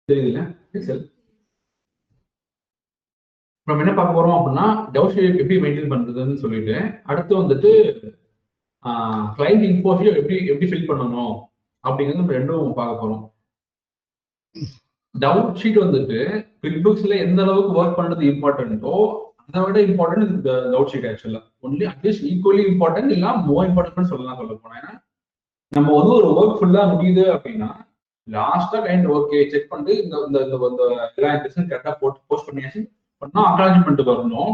தெரியுதுல்ல? எக்ஸல். நம்ம என்ன பார்க்க போறோம் அப்படின்னா டவுட் ஷீட் எப்படி மெயின்டைன் பண்றதுன்னு சொல்லிட்டு, அடுத்து வந்துட்டு கிளைண்ட் இன்ஃபோ ஷீட் எப்படி எப்படி ஃபில் பண்ணணும் அப்படிங்கிறது நம்ம ரெண்டும் பார்க்க போறோம். டவுட் ஷீட் வந்துட்டு QuickBooksல எந்த அளவுக்கு ஒர்க் பண்றது இம்பார்ட்டன்ட்டோ அதை விட இம்பார்ட்டன்ட் இந்த டவுட் ஷீட் ஆக்சுவலா ஒன்லி அட்லீஸ்ட் ஈக்குவலி இம்பார்ட்டன்ட் இல்ல மோர் இம்பார்ட்டன்ட் சொல்லலாம் சொல்ல போனா. ஏன்னா நம்ம வந்து ஒரு ஒர்க் ஃபுல்லா முடியுது அப்படின்னா லாஸ்டா கைண்ட் ஓகே செக் பண்ணிட்டு இந்த இந்த இந்த எல்லா இன்ட்ரெஸ்டும் கரெக்டா போஸ்ட் பண்ணியாச்சு பண்ணா அக்னாலஜ்மெண்ட் வரணும்.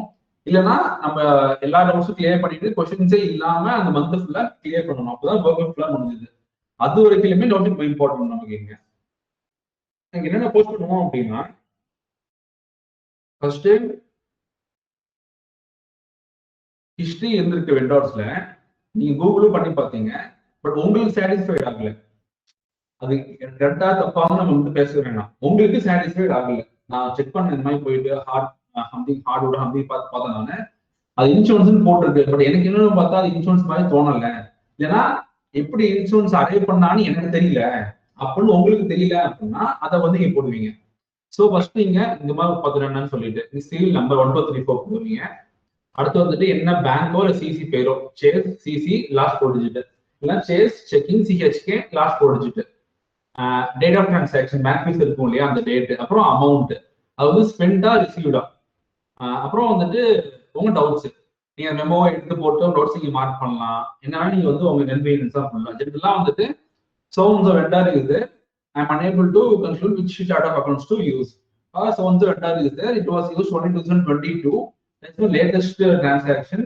இல்லைன்னா நம்ம எல்லா டவுட்ஸும் கிளியர் பண்ணிட்டு கொஸ்டின்ஸே இல்லாம அந்த மந்த் ஃபுல்லா கிளியர் பண்ணணும். அப்பதான் ஒர்க் ஃபுல்லா முடிஞ்சது. அது வரைக்குமே டவுட் ஷீட் இம்பார்ட்டன்ட் நமக்கு. இங்க என்னென்ன போஸ்ட் பண்ணுவோம் அப்படின்னா ஃபர்ஸ்ட் ஹிஸ்டரி இருந்திருக்க வெண்டார்ஸ்ல நீங்க கூகுளும் பண்ணி பார்த்தீங்க. பட் உங்களுக்கு சாட்டிஸ்ஃபைட் ஆகல. அது கரெக்டா தப்பாக நம்ம வந்து பேச வேணாம். உங்களுக்கு சாட்டிஸ்ஃபைட் ஆகல. நான் செக் பண்ண இந்த மாதிரி போயிட்டு ஹார்டோட பார்த்தேன் நானு. அது இன்சூரன்ஸ் போட்டிருக்கு. பட் எனக்கு என்னன்னு பார்த்தா அது இன்சூரன்ஸ் மாதிரி தோணல. ஏன்னா எப்படி இன்சூரன்ஸ் அரைவ் பண்ணான்னு எனக்கு தெரியல அப்படின்னு உங்களுக்கு தெரியல அப்படின்னா அதை வந்து நீங்க போடுவீங்க. ஸோ ஃபர்ஸ்ட் நீங்க இந்த மாதிரி பார்த்துட்டேன்னு சொல்லிட்டு சீல் நம்பர் 1234 போடுவீங்க. அடுத்து வந்துட்டு என்ன பேங்கோ இல்லை சிசி பேரோ, சேஸ் சிசி லாஸ்ட் 4 டிஜிட், இல்லை சேஸ் செக்கிங் சிஹெச்கே லாஸ்ட் 4 டிஜிட், date of transaction bank fees இருக்கும் இல்லையா அந்த டேட், அப்புறம் அமௌண்ட் அது வந்து ஸ்பெண்டா ரிசீவ்டா, அப்புறம் வந்துட்டு உங்க டவுட்ஸ் நீங்க மெமோவை எடுத்து போட்டு டவுட்ஸ் நீங்க மார்க் பண்ணலாம். என்னன்னா நீங்க வந்து உங்க நெல்வியன்ஸா பண்ணலாம். ஜென்ரலா வந்துட்டு so vendor is there, I am unable to conclude which chart of accounts to use. So vendor is there, it was used only 2022. That's the latest transaction.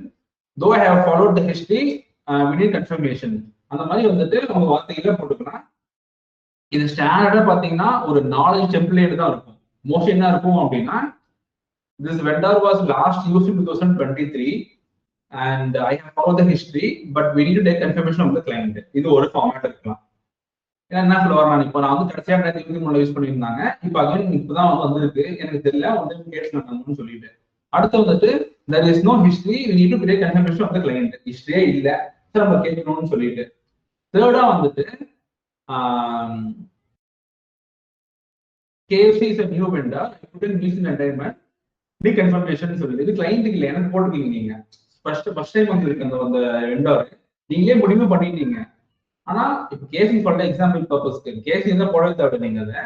Though I have followed the history, we need confirmation. அந்த மாதிரி வந்துட்டு உங்க வார்த்தையில போட்டுக்கலாம். இது ஸ்டாண்டர்டா பாத்தீங்கன்னா ஒரு knowledge template தான் இருக்கும். மோஸ்ட் என்ன இருக்கும் அப்படின்னா this vendor was last used in 2023 and I have followed the history, but we need to take confirmation of the client. இது ஒரு ஃபார்மேட் இருக்கலாம். என்ன சொல்லுவார், நான் இப்போ நான் வந்து கடைசியா 2023 யூஸ் பண்ணியிருந்தாங்க, இப்போ அகைன் இப்பதான் வந்திருக்கு, எனக்கு தெரியல வந்து கேட்டுன்னு சொல்லிட்டு. அடுத்து வந்துட்டு there is no history, we need to take confirmation of the client. ஹிஸ்டரியே இல்ல, சரி நம்ம கேட்கணும்னு சொல்லிட்டு. தேர்டா வந்துட்டு KFC is a new vendor, I couldn't use in entertainment, reconfirmation சொல்லிட்டு. இது கிளைண்ட்டுக்கு இல்லை, எனக்கு போட்டுருக்கீங்க. நீங்க ஃபர்ஸ்ட் டைம் வந்துருக்கு அந்த வெண்டர், நீங்களே முடிவு பண்ணிட்டீங்க. ஆனா இப்ப கேசி சொல்ற எக்ஸாம்பிள் பர்பஸ்க்கு கேசி தான் போட தேவை. நீங்க அதை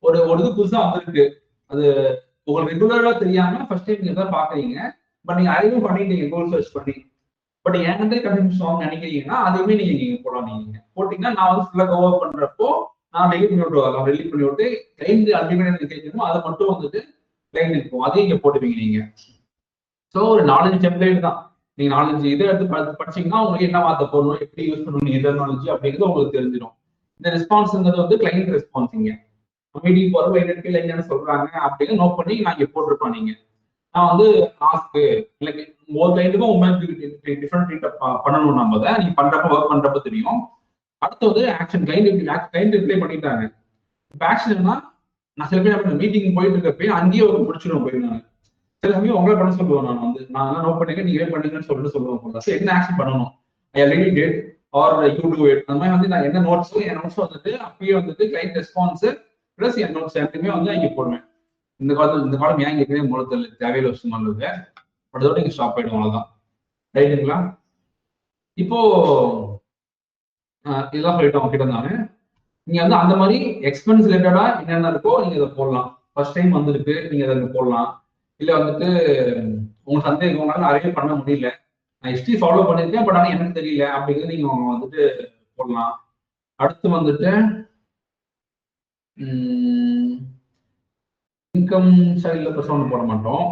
ஒரு இது புதுசா வந்திருக்கு, அது உங்களுக்கு ரெகுலரா தெரியாம ஃபர்ஸ்ட் டைம் நீங்க தான் பாக்குறீங்க. பட் நீங்க அறிவும் பண்ணிட்டீங்க கூகுள் சர்ச் பண்ணி. பட் என்கிட்ட கன்ஃபியூஷன் நினைக்கிறீங்கன்னா அதையுமே நீங்க போடலாம். நீங்க போட்டீங்கன்னா நான் வந்து ஃபுல்லா கவர் பண்றப்போ நான் டெலிட் பண்ணி விட்டுருவாங்க, டெலிட் பண்ணி விட்டு கிளைண்ட் அல்டிமேட் கேட்கணும் அதை மட்டும் வந்துட்டு கிளைண்ட் இருக்கும், அதையும் இங்க போட்டுவீங்க நீங்க. ஸோ ஒரு நாலஞ்சு டெம்ப்ளேட் தான். நீங்க நாலஞ்சு இதை எடுத்து படிச்சீங்கன்னா உங்களுக்கு என்ன வார்த்தை போடணும், எப்படி யூஸ் பண்ணணும், எதனாலஜி அப்படிங்கிறது உங்களுக்கு தெரிஞ்சிடும். இந்த ரெஸ்பான்ஸ்ங்கிறது வந்து கிளைண்ட் ரெஸ்பான்ஸ். இங்க மீட்டிங் போறப்ப என்னன்னு சொல்றாங்க அப்படின்னு நோட் பண்ணி நான் இங்க போட்டிருப்பேன். நீங்க நான் வந்து ஆஸ்க்கு எனக்கு ஒரு கிளைண்ட்டுக்கும் உங்களுக்கு டிஃப்ரெண்ட் ட்ரீட் பண்ணணும். நம்ம அதை நீங்க பண்றப்ப ஒர்க் பண்றப்ப தெரியும். அடுத்து வந்து ஆக்ஷன், கிளைண்ட் ரிப்ளை பண்ணிட்டாங்க. இப்போ ஆக்ஷன் என்ன, நான் சில பேர் மீட்டிங் போயிட்டு இருக்கப்ப அங்கேயே ஒரு முடிச்சிடுவோம் போய். நான் சில சமயம் உங்களை பண்ண சொல்லுவேன். நான் நோட் பண்ணிக்க நீங்களே பண்ணுங்கன்னு சொல்லுவேன். என்ன ஆக்ஷன் பண்ணணும், I already did are you to it. அந்த மாதிரி வந்து நான் என்ன நோட்ஸோ என் நோட்ஸ் வந்துட்டு அப்பயே வந்துட்டு client response plus N notes எல்லாத்தையுமே வந்து இங்கே போடுவேன். இந்த காலம் ஏன் இங்கே மூலத்தில் தேவையில்ல விஷயம் நல்லது, அதோட இங்கே ஸ்டாப் ஆயிடும், அவ்வளவுதான். ரைட்டுங்களா? இப்போ இதெல்லாம் சொல்லிட்டோம் உங்ககிட்ட. நானு நீங்க வந்து அந்த மாதிரி எக்ஸ்பென்ஸ் ரிலேட்டடா என்னென்ன இருக்கோ நீங்க இதை போடலாம். ஃபர்ஸ்ட் டைம் வந்துருக்கு நீங்க அதை போடலாம். இல்ல வந்துட்டு உங்க சந்தேகம் உங்களால நிறைய பண்ண முடியல, நான் ஹிஸ்டரி ஃபாலோ பண்ணிருக்கேன் பட் ஆனால் எனக்கு தெரியல அப்படிங்கிறது நீங்க வந்துட்டு போடலாம். அடுத்து வந்துட்டு இன்கம் சைட்ல பெருசாக போட மாட்டோம்.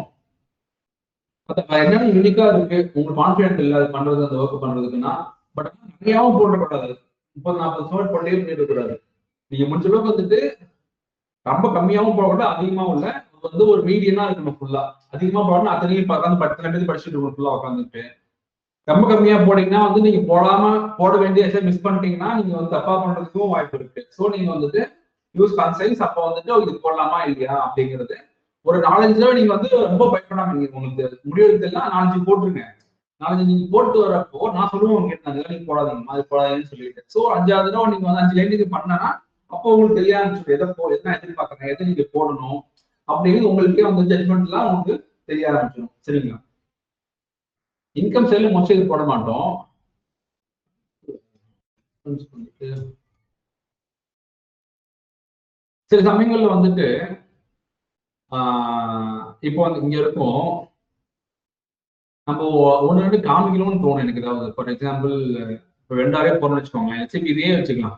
என்னென்ன யூனிக்கா இருக்கு உங்களுக்கு கான்ஃபிடென்ட் இல்லை அது பண்றது, அந்த ஒர்க் பண்றதுக்குன்னா, பட் நிறையாவும் போடக்கூடாது. 30-40 போட்டே பண்ணிட்டு கூடாது. நீங்க முடிஞ்ச அளவுக்கு வந்துட்டு ரொம்ப கம்மியாவும் போகக்கூடாது, அதிகமாவும் இல்ல. வந்து ஒரு மீடியனா இருக்கணும் ஃபுல்லா. அதிகமா போடணும் அத்தனையும் உட்காந்து 10 நிமிஷம் படிச்சுட்டு இருக்கணும் ஃபுல்லா உட்காந்துட்டு. ரொம்ப கம்மியா போட்டீங்கன்னா வந்து நீங்க போட வேண்டிய மிஸ் பண்ணிட்டீங்கன்னா நீங்க வந்து தப்பா பண்றதுக்கும் வாய்ப்பு இருக்கு. ஸோ நீங்க வந்துட்டு யூஸ் கன்சைன்ஸ் அப்ப வந்துட்டு இது போடலாமா இல்லையா அப்படிங்கிறது ஒரு 4-5 தடவை நீங்க வந்து ரொம்ப பயப்படாம நீங்க உங்களுக்கு முடிவெடுத்தெல்லாம் 4-5 போட்டுருங்க. 4-5 நீங்க போட்டு வரப்போ நான் சொல்லுவேன் உங்களுக்கு நீங்க போடாதீங்க அது போடாதீங்கன்னு சொல்லிட்டு. ஸோ 5ஆவது தடவை நீங்க வந்து 5 லைன் இது பண்ணனா அப்போ உங்களுக்கு தெரிய ஆரம்பிச்சு எதை எதிர்பார்க்கறேன், எதை நீங்க போடணும் அப்படின்னு உங்களுக்கே வந்து ஜட்மெண்ட் எல்லாம் உங்களுக்கு தெரிய ஆரம்பிச்சிடும். சரிங்களா? இன்கம் சைட்ல மோஸ்ட்லி இது போட மாட்டோம். சில சமயங்கள்ல வந்துட்டு இப்போ வந்து இங்க இருக்கும் நம்ம ஒண்ணு ரெண்டு காமிக்கணும்னு தோணும் எனக்கு. ஏதாவது ஃபார் எக்ஸாம்பிள் இப்போ வெண்டாவே போறோம்னு வச்சுக்கோங்க, எஸ்சிபி இதே வச்சுக்கலாம்.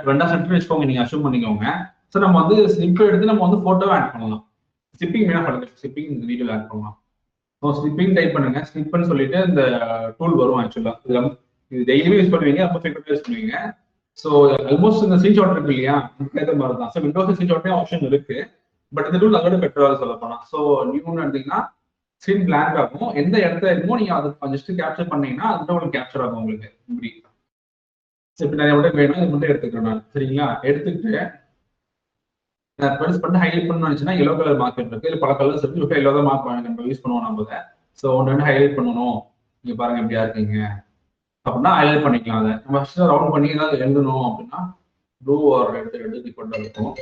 வெண்டா சென்டர் வச்சுக்கோங்க, நீங்க அஷ்யூம் பண்ணிக்கோங்க. ஸோ நம்ம வந்து ஸ்லிப் எடுத்து நம்ம வந்து போட்டோவை ஆட் பண்ணலாம். ஸ்லிப்பிங் வேணா பண்ணுங்க, ஸ்லிப்பிங் இந்த வீடியோல ஆட் பண்ணலாம். ஸ்லிப்பிங் டைப் பண்ணுங்க, ஸ்லிப்னு சொல்லிட்டு இந்த டூல் வரும். ஆக்சுவலா இது டெய்லியுமே யூஸ் பண்ணுவீங்க, அப்போ ஃப்ரீக்வெண்டா யூஸ் பண்ணுவீங்க. ஸோ ஆல்மோஸ்ட் இந்த ஸ்கிரீன்ஷாட் இருக்கு இல்லையா, இந்த மாதிரி தான். ஸோ விண்டோஸ் ஸ்கிரீன்ஷாட்டே ஆப்ஷன் இருக்கு, பட் இந்த டூல் அதோட பெட்டராக சொல்ல போனா. ஸோ நியூன்னு எடுத்தீங்கன்னா ஸ்கிரீன் பிளாங்க் ஆகும். எந்த இடத்துல இருக்குமோ நீங்க அதை ஜஸ்ட் கேப்சர் பண்ணீங்கன்னா அது உங்களுக்கு கேப்சர் ஆகும் உங்களுக்கு. இப்படி இப்போ நிறைய மட்டும் வேணும், இது மட்டும் எடுத்துக்கிறேன் நான். சரிங்களா? எடுத்துக்கிட்டு பெருசு பண்ணி ஹைலைட் பண்ணணும்னு நினைச்சுன்னா எல்லோ கலர் மார்க்கெட் இருக்கு, இல்லை பல கலர்ஸ் இருக்கு. எல்லோ தான் மார்க் நம்ம யூஸ் பண்ணுவோம் நம்ம. ஸோ ஒன்று ஹைலைட் பண்ணணும், நீங்க பாருங்க எப்படியா இருக்கீங்க அப்படின்னா ஹைலைட் பண்ணிக்கலாம். அதை நம்ம ஃபர்ஸ்ட் ரவுண்ட் பண்ணி ஏதாவது எழுதணும் அப்படின்னா ப்ளூ ஆர் ரெட் எழுதி கொண்டு இருக்கும்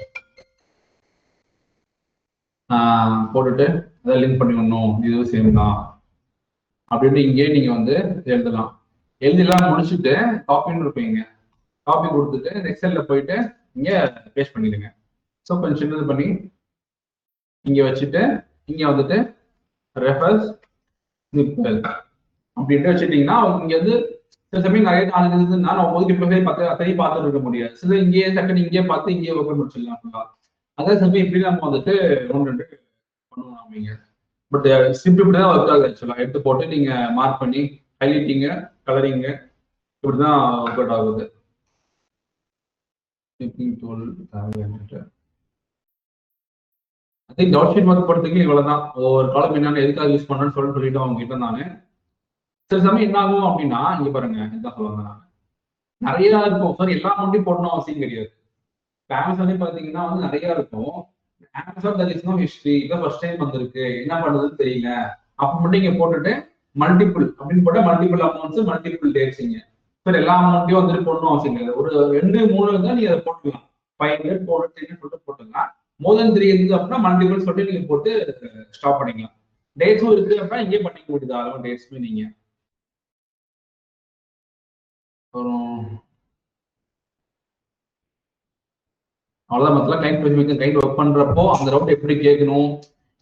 போட்டுட்டு அதை லிங்க் பண்ணி விடணும், இது சேம் தான் அப்படின்ட்டு இங்கேயே நீங்க வந்து எழுதலாம். எழுதிலாம் முடிச்சுட்டு காப்பின்னு இருப்பீங்க, காப்பி கொடுத்துட்டு எக்ஸல்ல போயிட்டு இங்க பேஸ்ட் பண்ணிடுங்க. ஸோ கொஞ்சம் சின்னது பண்ணி இங்க வச்சுட்டு இங்க வந்துட்டு ரெஃபரன்ஸ் அப்படின்ட்டு வச்சுட்டீங்கன்னா இங்க வந்து சில சமயம் நிறைய நாள் இருந்ததுன்னா நம்ம ஒதுக்கி அத்தனையும் பார்த்துட்டு இருக்க முடியாது. சில இங்கேயே டக்குன்னு இங்கேயே பார்த்து இங்கேயே ஒர்க் முடிச்சிடலாம். அதே சமயம் இப்படி நம்ம வந்துட்டு 1-2 பண்ணுவோம் நாம. பட் ஸ்கிரிப்ட் இப்படிதான் ஒர்க் ஆகுது ஆக்சுவலா. எடுத்து போட்டு நீங்க மார்க் பண்ணி ஹைலைட்டிங்க, கலரிங்க இப்படிதான் ஒர்க் அவுட் ஆகுது. அதே டவுட் ஷீட் ஒர்க் பண்றதுக்கு இவ்வளவுதான். ஒவ்வொரு காலம் என்னன்னு எதுக்காக யூஸ் பண்ணணும்னு சொல்லிட்டு அவங்க கிட்ட நானு. சில சமயம் என்ன ஆகும் அப்படின்னா இங்க பாருங்க, இதுதான் சொல்லுவாங்க நான் நிறைய இருக்கும். சார் எல்லா அமௌண்ட்டையும் போடணும் அவசியம் கிடையாது. அமேசானே பாத்தீங்கன்னா வந்து நிறைய இருக்கும். Amazon that is no history, இதான் ஃபர்ஸ்ட் டைம் வந்திருக்கு, என்ன பண்றதுன்னு தெரியல அப்ப மட்டும் இங்க போட்டுட்டு மல்டிபிள் அப்படின்னு போட்டா மல்டிபிள் அமௌண்ட்ஸ் மல்டிபிள் டேட்ஸ். இங்க சார் எல்லா அமௌண்ட்டையும் வந்துட்டு போடணும் அவசியம் கிடையாது. ஒரு 2-3 இருந்தா நீங்க அதை போட்டுக்கலாம். 500 400 சொல்லிட்டு போட்டுக்கலாம். மோர் தென் 3 இருந்தது அப்படின்னா மல்டிபிள் சொல்லிட்டு நீங்க போட்டு ஸ்டாப் பண்ணிக்கலாம். டேட்ஸும் இருக்கு அப்படின்னா இங்கே பண்ணிக்க முடியுது. அளவு டேட்ஸுமே நீங்க அவ்வளவுதான். மொத்தம் கிளைண்ட் ஸ்பெசிஃபிக் கிளைண்ட் ஒர்க் பண்றப்போ அந்த ரவுட் எப்படி கேட்கணும்,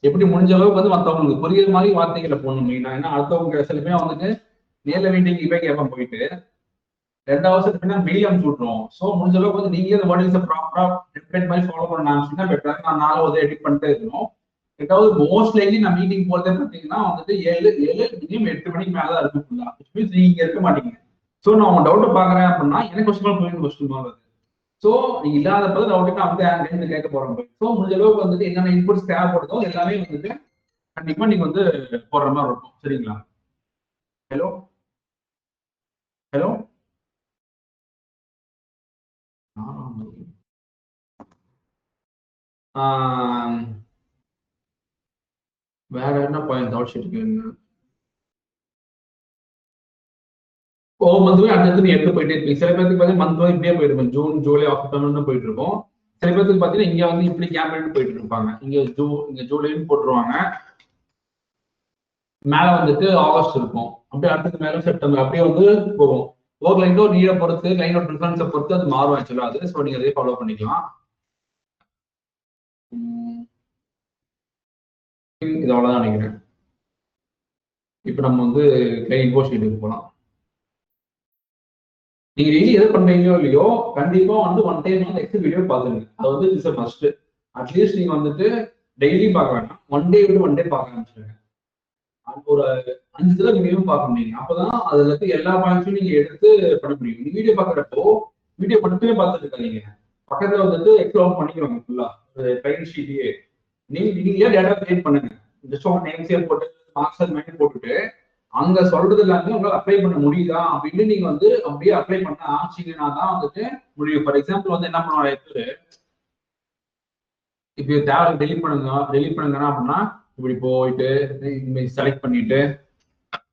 எப்படி முடிஞ்ச அளவுக்கு வந்து மற்றவங்களுக்கு புரியுற மாதிரி வார்த்தைகளை போடணும் மெயினா. ஏன்னா அடுத்தவங்க சில பேர் வந்துட்டு நேர்ல மீட்டிங் இப்ப கேட்பேன் போயிட்டு 2 மெயில் அனுப்பிச்சு விட்டுருவோம். ஸோ முடிஞ்ச அளவுக்கு வந்து நீங்க இந்த வேர்டிங்ஸை ப்ராப்பரா டெம்ப்ளேட் மாதிரி ஃபாலோ பண்ண ஆரம்பிச்சுன்னா பெட்டரா. நான் 4 எடிட் பண்ணிட்டே இருக்கணும். 2வது மோஸ்ட் லைக்லி நான் மீட்டிங் போறதே பார்த்தீங்கன்னா வந்துட்டு 7 மினிமம் 8 மணிக்கு மேலதான் இருக்கும் ஃபுல்லா. நீங்க இருக்க மாட்டீங்க. ஸோ நான் உங்க டவுட்டை பாக்குறேன் அப்படின்னா எனக்கு கொஸ்டின் புரியுது, கொஸ்டின் வருது. ஸோ நீங்க இல்லாதப்போ டவுட்டு நான் வந்து கேட்க போறோம். ஸோ முடிஞ்ச அளவுக்கு வந்துட்டு என்னென்ன இன்புட்ஸ் தேவைப்படுதோ எல்லாமே வந்துட்டு கண்டிப்பா நீங்க வந்து போடுற மாதிரி இருக்கும். சரிங்களா? ஹலோ ஹலோ வேற என்ன பாயிண்ட் டவுட் ஷீட்டுக்கு மந்த்லி அடுத்தது நீ எடுத்து போயிட்டே இருப்பீங்க. சில பேருக்கு பார்த்தீங்கன்னா மந்த் இப்படியே போயிருக்கும், ஜூன் ஜூலை அக்டோபர்னு போயிட்டு இருக்கும். சில பேருக்கு பார்த்தீங்கன்னா இங்க வந்து இப்படி கேம்பெயின் போயிட்டு இருப்பாங்க. இங்க ஜூலைன்னு போட்டுருவாங்க, மேல வந்துட்டு ஆகஸ்ட் இருக்கும், அப்படியே அடுத்தது மேல செப்டம்பர், அப்படியே வந்து போகும். ஒரு லைனோ நீரை பொறுத்து லைனோட ப்ரிஃபரன்ஸை பொறுத்து அது மாறும் ஆக்சுவலா. அது ஸோ நீங்க அதே ஃபாலோ பண்ணிக்கலாம். இது அவ்வளவுதான் நினைக்கிறேன். இப்ப நம்ம வந்து கிளைண்ட் போஸ்ட் ஷீட்டுக்கு போகலாம். நீங்க டெய்லி எதை பண்றீங்களோ இல்லையோ கண்டிப்பா வந்து 1 டைம் வந்து எக்ஸல் வீடியோ பாத்துருங்க. அது வந்து இட்ஸ் a must. அட்லீஸ்ட் நீங்க வந்துட்டு டெய்லி பார்க்க வேண்டாம், 1 டே விட்டு 1 டே பார்க்க ஆரம்பிச்சிருங்க. ஒரு 5 தடவை மினிமம் பார்க்கணும் நீங்க. அப்பதான் அதுல இருந்து எல்லா பாயிண்ட்ஸும் நீங்க எடுத்து பண்ண முடியும். நீங்க வீடியோ பாக்குறப்போ வீடியோ மட்டுமே பார்த்துட்டு இருக்காதீங்க. பக்கத்துல வந்துட்டு எக்ஸ்ப்ளோர் பண்ணிக்கோங்க ஃபுல்லா ட்ரைன் ஷீட்லயே. நீங்களே டேட்டா கிரியேட் பண்ணுங்க. ஜஸ்ட் உங்க நேம் சேவ் போட்டு மார்க்ஸ் மாதிரி போட்டுட்டு அங்க சொல்றது எல்லாமே உங்களால் அப்ளை பண்ண முடியுதா அப்படின்னு நீங்க வந்து அப்படியே அப்ளை பண்ண ஆரம்பிச்சீங்கன்னா தான் வந்துட்டு முடியும். ஃபார் எக்ஸாம்பிள் வந்து என்ன பண்ணுவாங்க, இப்போ தேவை டெலிட் பண்ணுங்கன்னா அப்படின்னா இப்படி போயிட்டு செலக்ட் பண்ணிட்டு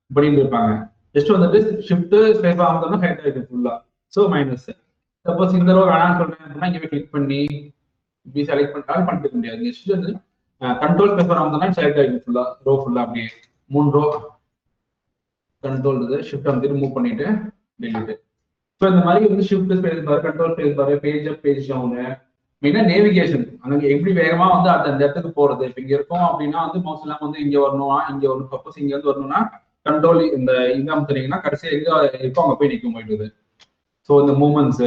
இப்படின்னு இருப்பாங்க. ஜஸ்ட் வந்துட்டு ஷிஃப்ட் ஸ்பேஸ் ஆகுதுன்னா ஹைட் ஆயிடுது ஃபுல்லா. So minus. சப்போஸ் இந்த ரோ வேணாம்னு சொல்றேன் அப்படின்னா இங்கே கிளிக் பண்ணி இப்படி செலக்ட் பண்ணிட்டாலும் பண்ணிக்க முடியாது. ஜஸ்ட் வந்து கண்ட்ரோல் ஸ்பேஸ் ஆகுதுன்னா செலக்ட் ஆயிடுது ஃபுல்லா ரோ ஃபுல்லா அப்படியே 3 ரோ கண்ட்ரோல் ஷிஃப்ட் வந்துட்டு மூவ் பண்ணிட்டு டெலிட். ஸோ இந்த மாதிரி வந்து ஷிஃப்ட் ஸ்பேஸ் பாரு, கண்ட்ரோல் ஸ்பேஸ் பாரு, பேஜ் அப் பேஜ் டவுனு, மெயினா நேவிகேஷன் அங்க எப்படி வேகமா வந்து அந்த இடத்துக்கு போறது. இப்ப இங்க இருக்கும் அப்படின்னா வந்து மோஸ்ட் எல்லாம் வந்து இங்க வரணும், இங்க வரணும். சப்போஸ் இங்க வந்து வரணும்னா கண்ட்ரோல் இந்த இங்க தெரியுங்கன்னா கடைசியா எங்க இருக்கோ அங்க போய் நிற்கும் போயிடுது. ஸோ இந்த மூமெண்ட்ஸ்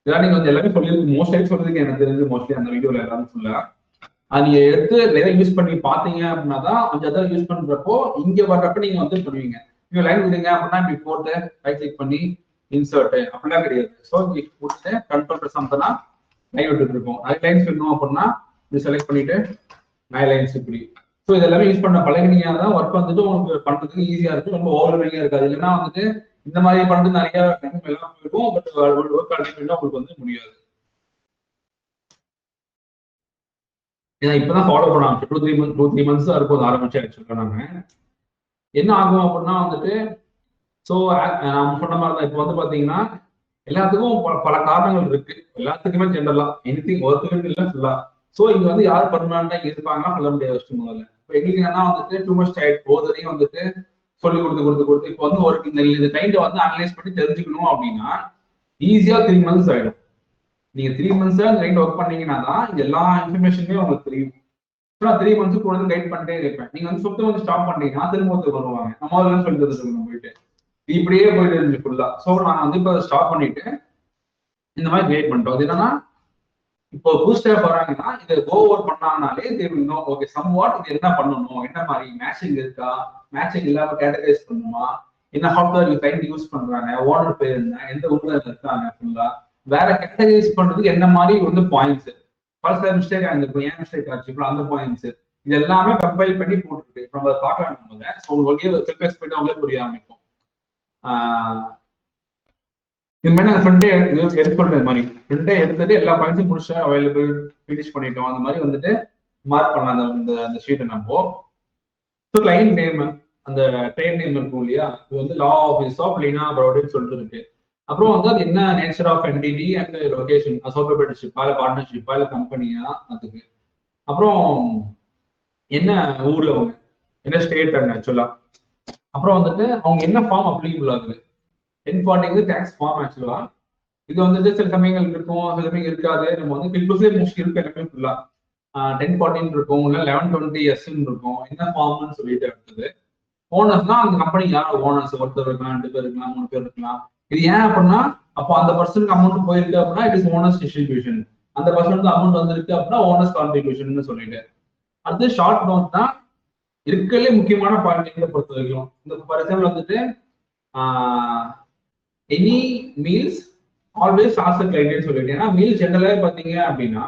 இதெல்லாம் நீங்க வந்து எல்லாமே சொல்லியிருக்கு. மோஸ்ட்லி சொல்றதுக்கு எனக்கு தெரிஞ்சு மோஸ்ட்லி அந்த வீடியோல எல்லாரும் சொல்ல அது நீங்க எடுத்து நிறைய யூஸ் பண்ணி பாத்தீங்க அப்படின்னா தான் அந்த இதை யூஸ் பண்றப்போ இங்க வர்றப்ப நீங்க வந்து பண்ணுவீங்க. நீங்க லைன் விடுங்க அப்படின்னா இப்படி போட்டு ரைட் கிளிக் பண்ணி இன்சர்ட் அப்படிலாம் கிடையாது. ஸோ இங்க கொடுத்து கண்ட்ரோல் ப்ரெஸ் பண்ணா லைன் விட்டுட்டு இருக்கோம். அது லைன்ஸ் வேணும் அப்படின்னா இது செலக்ட் பண்ணிட்டு 9 லைன்ஸ் இப்படி. ஸோ இதெல்லாமே யூஸ் பண்ண பழகினீங்கன்னா தான் ஒர்க் வந்துட்டு உங்களுக்கு பண்றதுக்கு ஈஸியா இருக்கும், ரொம்ப ஓவர்வெல்மிங்கா இருக்காது. இல்லைன்னா வந்துட்டு இந்த மாதிரி பண்றது நிறைய எல்லாம் இருக்கும், பட் ஒர்க் அல்டிமேட்டா உங்களுக்கு வந்து முடியாது. ஏன்னா இப்பதான் ஃபாலோ பண்ணாங்க 2-3 months தான் இருக்கும் ஆரம்பிச்சு ஆக்சுவலா. நாங்க என்ன ஆகும் அப்படின்னா வந்துட்டு ஸோ நம்ம சொன்ன மாதிரி தான் இப்போ வந்து பாத்தீங்கன்னா எல்லாத்துக்கும் பல காரணங்கள் இருக்கு. எல்லாத்துக்குமே ஜென்ரலா எனிதிங் ஒர்க் இல்லை ஃபுல்லா. ஸோ இங்க வந்து யார் பர்மனண்டா இருப்பாங்கன்னா சொல்ல முடியாது ஃபர்ஸ்ட் முதல்ல. இப்போ எங்களுக்கு என்ன வந்துட்டு டூ மச் டைட் போதையும் வந்துட்டு சொல்லி கொடுத்து இப்போ வந்து ஒரு இந்த டைண்டை வந்து அனலைஸ் பண்ணி தெரிஞ்சுக்கணும் அப்படின்னா ஈஸியா 3 months ஆயிடும். நீங்க 3 months கைண்ட் ஒர்க் பண்ணீங்கன்னா தான் இந்த எல்லா இன்ஃபர்மேஷனுமே உங்களுக்கு தெரியும். நான் 3 months கூட கைட் பண்ணிட்டே இருப்பேன். நீங்க வந்து சுத்தம் வந்து ஸ்டாப் பண்ணீங்கன்னா திரும்ப வருவாங்க. நம்ம அதெல்லாம் சொல்லி தருது போயிட்டு இப்படியே போயிட்டு இருந்துச்சு ஃபுல்லா. ஸோ நான் வந்து இப்போ ஸ்டாப் பண்ணிட்டு இந்த மாதிரி கிரியேட் பண்ணிட்டோம். அது என்னன்னா இப்போ பூஸ்டர் வராங்கன்னா இதை கோ ஓவர் பண்ணாங்கனாலே தெரியும். ஓகே சம் வாட் இது என்ன பண்ணணும், என்ன மாதிரி மேட்சிங் இருக்கா, மேட்சிங் இல்லாம கேட்டகரைஸ் பண்ணுமா, என்ன சாஃப்ட்வேர் கிளைண்ட் யூஸ் பண்றாங்க, ஓனர் பேர் என்ன, எந்த ஊர்ல இருக்காங்க ஃபுல்லா, வேற கேட்டகரைஸ் பண்றதுக்கு என்ன மாதிரி வந்து பாயிண்ட்ஸ், பல மிஸ்டேக் ஆயிருக்கும், ஏன் மிஸ்டேக் ஆச்சு அந்த பாயிண்ட்ஸ் இது எல்லாமே கம்பைல் பண்ணி போட்டுருக்கு. நம்ம அதை பார்க்கலாம். நம்ம ஸோ உங்களுக்கு செக் போயிட்டு அவங்களே புரிய ஆரம்பிக்கும். இது மாதிரி நாங்கள் ஃப்ரெண்டே எடுத்துக்கிட்ட மாதிரி ஃப்ரெண்டே எடுத்துட்டு எல்லா பாயிண்ட்ஸும் முடிச்சு அவைலபிள் ஃபினிஷ் பண்ணிட்டோம். அந்த மாதிரி வந்துட்டு மார்க் பண்ணலாம் அந்த ஷீட்டை. நம்ம ஸோ கிளைண்ட் நேம் அந்த ட்ரேட் நேம் இருக்கும் இல்லையா, இது வந்து லா ஆஃபீஸ் ஆஃப் லீனா அப்ராட்னு சொல்லிட்டு இருக்கு. அப்புறம் வந்து அது என்ன nature of entity and location, அசோசியேட்டர்ஷிப்பா இல்லை பார்ட்னர்ஷிப்பா இல்லை கம்பெனியா அதுக்கு. அப்புறம் என்ன ஊர்ல அவங்க, என்ன ஸ்டேட் ஆக்சுவலா. அப்புறம் வந்துட்டு அவங்க என்ன ஃபார்ம் அப்ளிகபிள் ஆகுது. 1040 வந்து டேக்ஸ் ஃபார்ம் ஆக்சுவலா. இது வந்துட்டு சில சமயங்கள் இருக்கும், சில சமயம் இருக்காது. நம்ம வந்து கிளிப்ஸே மோஸ்ட்லி இருக்கு எல்லாமே ஃபுல்லா 1040 இருக்கும், இல்லை 1120S இருக்கும். என்ன ஃபார்ம்னு சொல்லிட்டு இருக்குது. ஓனர்ஸ்னா அந்த கம்பெனி யார் ஓனர்ஸ், ஒருத்தர் இருக்கலாம், 2 பேர் இருக்கலாம், 3 பேர் இருக்கலாம். இது ஏன் அப்படின்னா அப்போ அந்த பர்சனுக்கு அமௌண்ட் போயிருக்கு அப்படின்னா இட் இஸ் ஓனர்ஸ் டிஸ்ட்ரிபியூஷன், அந்த பர்சனுக்கு அமௌண்ட் வந்திருக்கு அப்படின்னா ஓனர்ஸ் கான்ட்ரிபியூஷன் சொல்லிட்டு. அடுத்து ஷார்ட் நோட் தான் இருக்கிறதுலே முக்கியமான பாயிண்ட் பொறுத்த வரைக்கும். இந்த ஃபார் எக்ஸாம்பிள் வந்துட்டு any meals always ask client சொல்லிட்டு. ஏன்னா மீல்ஸ் ஜென்ரலாவே பாத்தீங்க அப்படின்னா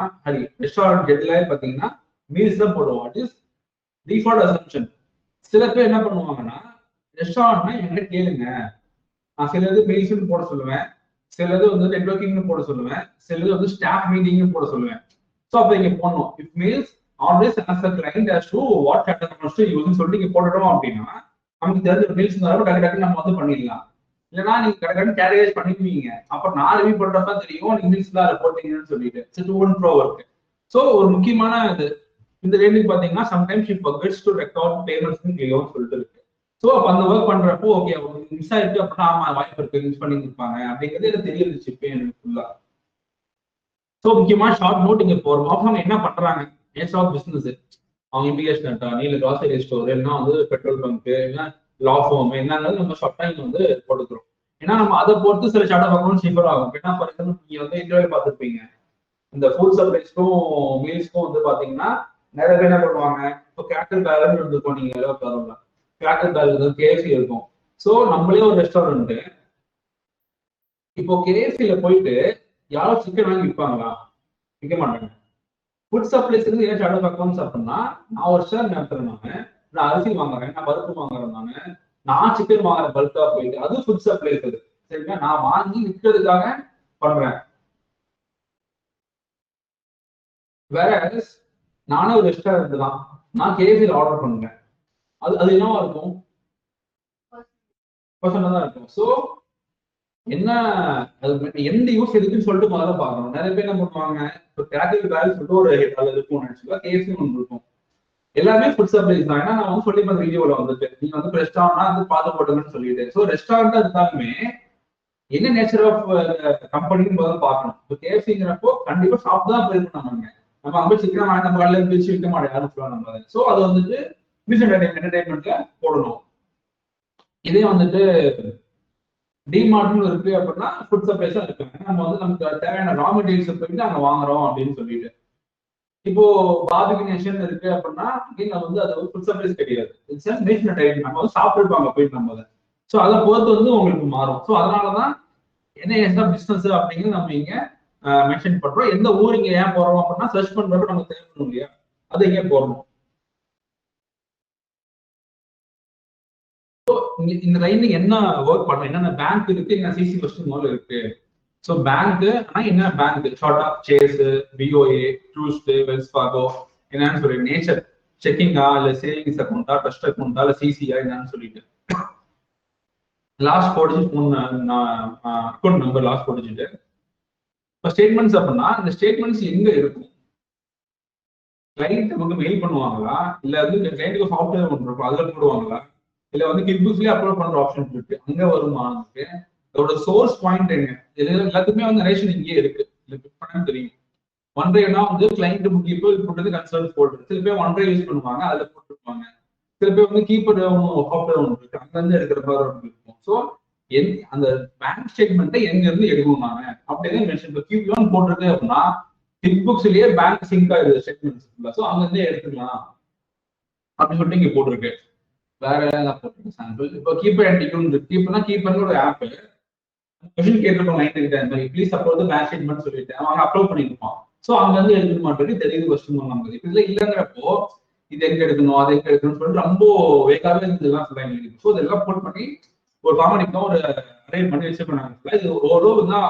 ரெஸ்டாரண்ட் ஜென்ரலாவே பாத்தீங்கன்னா மீல்ஸ் தான் போடுவோம். It is default assumption. சில பேர் என்ன பண்ணுவாங்கன்னா ரெஸ்டாரண்ட்னா என்கிட்ட கேளுங்க, நான் சிலது மீல்ஸ்னு போட சொல்லுவேன், சிலது வந்து நெட்வொர்க்கிங்னு போட சொல்லுவேன், சிலது வந்து ஸ்டாஃப் மீட்டிங்னு போட சொல்லுவேன். ஸோ அப்போ இங்க போடணும் if meals always ask client as to what customers to use சொல்லிட்டு இங்க போடுறோம் அப்படின்னா நமக்கு தெரிஞ்ச மீல்ஸ் டக்கு நம்ம வந்து பண்ணிடலாம். இல்லைன்னா நீங்க கடற்கரை கேரியேஜ் பண்ணிக்குவீங்க. அப்புறம் நான் ரிவ்யூ பண்றப்ப தெரியும் இங்கிலீஷ்ல போட்டீங்கன்னு சொல்லிட்டு. ஒர்க். ஸோ ஒரு முக்கியமான இது இந்த ரேஞ்சுக்கு பாத்தீங்கன்னா sometimes it forgets to record payments சொல்லிட்டு இருக்கு. ஸோ அப்ப அந்த ஒர்க் பண்றப்போ ஓகே அவங்க மிஸ் ஆயிருக்கு அப்படின்னா ஆமா வாய்ப்பு இருக்கு யூஸ் பண்ணி இருப்பாங்க அப்படிங்கிறது எனக்கு தெரியுது இப்போ எனக்கு ஃபுல்லா. ஸோ முக்கியமா ஷார்ட் நோட் இங்க போறோம். அவங்க என்ன பண்றாங்க நேச்சர் ஆஃப் பிசினஸ், அவங்க இமிகிரேஷன் அட்டானி இல்லை கிராசரி ஸ்டோர் இல்லைன்னா வந்து பெட்ரோல் பங்க் இல்லை லா ஃபார்ம் என்னங்கிறது நம்ம ஷார்ட்டா இங்க வந்து போட்டுக்கிறோம். ஏன்னா நம்ம அதை பொறுத்து சில ஷார்ட் ஆஃப் அக்கௌண்ட் சீப்பர் ஆகும். ஏன்னா ஃபார் எக்ஸாம்பிள் நீங்க வந்து இன்டர்வியூ பார்த்துருப்பீங்க, இந்த ஃபுட் சப்ளைஸ்க்கும் மீல்ஸ்க்கும் வந்து பாத்தீங்கன்னா நிறைய பேர் என்ன பண்ணுவாங்க, இப்போ கேட்டல் பேலன்ஸ் இருந்திருக்கும், நீங்க எல்லாம் பரவாயில்ல, கேட்டல் பேலன்ஸ் கேஎஃப்சி இருக்கும். ஸோ நம்மளே ஒரு ரெஸ்டாரண்ட், இப்போ கேஎஃப்சியில போயிட்டு யாரும் சிக்கன் வாங்கி விற்பாங்களா? விற்க மாட்டாங்க. ஃபுட் சப்ளைஸ் இருந்து ஏதாச்சும் அடர் அக்கௌண்ட்ஸ் அப்படின்னா, நான் ஒரு ஷேர் நடத்துறேன், நான் அரிசி வாங்குறேன், நான் பருப்பு வாங்குறேன், நான் சிக்கன் வாங்குறேன் பல்கா போயிட்டு, அது ஃபுட் சப்ளைஸ். அது சரிங்களா, நான் வாங்கி விற்கிறதுக்காக பண்றேன். வேற நானே ஒரு ரெஸ்டாரண்ட் தான், நான் கேஎஃப்சியில் ஆர்டர் பண்றேன், அது என்னவா இருக்கும்? தான் இருக்கும். ஸோ என்ன, அது எந்த யூஸ் எதுக்குன்னு சொல்லிட்டு முதல்ல பார்க்கணும். நிறைய பேர் என்ன பண்ணுவாங்க, இப்போ கேட்டகரி வேல்யூ சொல்லிட்டு ஒரு அது இருக்கும், ஆக்சுவலா கேஎஃப்சி ஒன்று இருக்கும். எல்லாமே ஃபுட் சப்ளைஸ் தான். ஏன்னா நான் வந்து சொல்லி பண்ண வீடியோல வந்துட்டு, நீங்க வந்து ரெஸ்டாரண்ட் வந்து பார்த்து போட்டுங்கன்னு சொல்லிட்டு, ஸோ ரெஸ்டாரண்ட் இருந்தாலுமே என்ன நேச்சர் ஆஃப் கம்பெனின்னு முதல்ல பார்க்கணும். இப்போ கேஎஃப்சிங்கிறப்போ கண்டிப்பா ஷாப் தான் ப்ரிஃபர் பண்ணுவாங்க. நம்ம அங்கே சிக்கன் வாங்கி நம்ம கடையில் பிரிச்சு விற்க மாட்டோம், யாரும் சொல்லுவாங்க நம்ம. ஸோ அது வந்துட்டு மிஸ் என்டர்டைன்மெண்ட்ல போடணும். இதே வந்துட்டு டிமார்ட்னு இருக்கு அப்படின்னா ஃபுட் சப்ளைஸா இருக்காங்க, நம்ம வந்து நமக்கு தேவையான ரா மெட்டீரியல்ஸ் போயிட்டு அங்க வாங்குறோம் அப்படின்னு சொல்லிட்டு. இப்போ பார்பிக்யூ நேஷன் இருக்கு அப்படின்னா வந்து அது ஃபுட் சப்ளைஸ் கிடையாது, இட்ஸ் அ நேஷனல் டைப். நம்ம வந்து சாப்பிட்டுருப்பாங்க போயிட்டு நம்ம அதை. ஸோ அதை பொறுத்து வந்து உங்களுக்கு மாறும். ஸோ அதனாலதான் என்ன பிசினஸ் அப்படிங்கிறது நம்ம இங்க மென்ஷன் பண்றோம். எந்த ஊர் இங்க ஏன் போறோம் அப்படின்னா சர்ச் பண்றப்ப நமக்கு தேவைப்படும் இல்லையா, அது இங்கே போறோம். இந்த லைன்ல என்ன ஒர்க் பண்ணணும், என்னென்ன பேங்க் இருக்கு, என்ன சிசி கொஸ்டின் முதல்ல இருக்கு. ஸோ பேங்க் ஆனா என்ன பேங்க், ஷார்ட்டா சேஸ், பிஓஏ, ட்ரூஸ்ட், வெல்ஸ் ஃபார்கோ, என்னன்னு சொல்லி நேச்சர் செக்கிங்கா இல்ல சேவிங்ஸ் அக்கௌண்டா, ட்ரஸ்ட் அக்கௌண்டா இல்ல சிசியா என்னன்னு சொல்லிட்டு லாஸ்ட் போட்டு அக்கௌண்ட் நம்பர் லாஸ்ட் போட்டுச்சுட்டு. இப்போ ஸ்டேட்மெண்ட்ஸ் அப்படின்னா இந்த ஸ்டேட்மெண்ட்ஸ் எங்க இருக்கும், கிளைண்ட் நமக்கு மெயில் பண்ணுவாங்களா, இல்ல வந்து கிளைண்ட்டுக்கு சாஃப்ட்வேர் ஒன்று இருக்கும் அதுல போடுவாங்களா, இல்ல வந்து கிட்புக்ஸ்லயே அப்லோட் பண்ற ஆப்ஷன் இருக்கு அங்க வருமா, அதோட சோர்ஸ் பாயிண்ட் என்ன, இது எல்லாத்துக்குமே வந்து நரேஷன் இங்கே இருக்கு, தெரியும். ஒன்றைனா வந்து கிளைண்ட் புக் கீப்பர் போட்டது கன்சர்ன் ஃபோல்டர், சில பேர் ஒன்றை யூஸ் பண்ணுவாங்க அதுல போட்டுருப்பாங்க, சில பேர் வந்து கீப்பர் சாஃப்ட்வேர் ஒன்று இருக்கு அங்க இருந்து எடுக்கிற மாதிரி ஒன்று இருக்கும். ஸோ அந்த பேங்க் ஸ்டேட்மெண்ட்டை எங்க இருந்து எடுக்கணும் நாங்க அப்படின்னு மென்ஷன் கியூபியோன் போட்டிருக்கு அப்படின்னா கிட்புக்ஸ்லயே பேங்க் சிங்க் ஆகுது ஸ்டேட்மெண்ட்ஸ், ஸோ அங்க இருந்தே எடுத்துக்கலாம் அப்படின்னு சொல்லிட்டு இங்க போட்டிருக்கு. வேற ஏதாவது போட்டிருக்கு சாம்பிள். இப்போ கீப்பர் அண்ட் டிக்யூன், கீப்பர்னா கீப்பர்னு ஒரு ஆப் கொஸ்டின் கேட்டிருக்கோம் லைன் கிட்ட, ப்ளீஸ் அப்லோட் பேங்க் ஸ்டேட்மெண்ட் சொல்லிட்டு அவங்க அப்லோட் பண்ணிருப்பான். ஸோ அங்க இருந்து எடுக்க மாட்டேங்குது தெரியுது கொஸ்டின் நமக்கு. இதுல இல்லைங்கிறப்போ இது எங்க எடுக்கணும் அது எங்க எடுக்கணும்னு சொல்லிட்டு ரொம்ப வேகாவே இதெல்லாம் சொல்றாங்க. ஸோ இதெல்லாம் போட் பண்ணி ஒரு காமெடிக்கா ஒரு அரேஞ்ச் பண்ணி வச்சிருப்பாங்க. இது ஓரளவு தான்,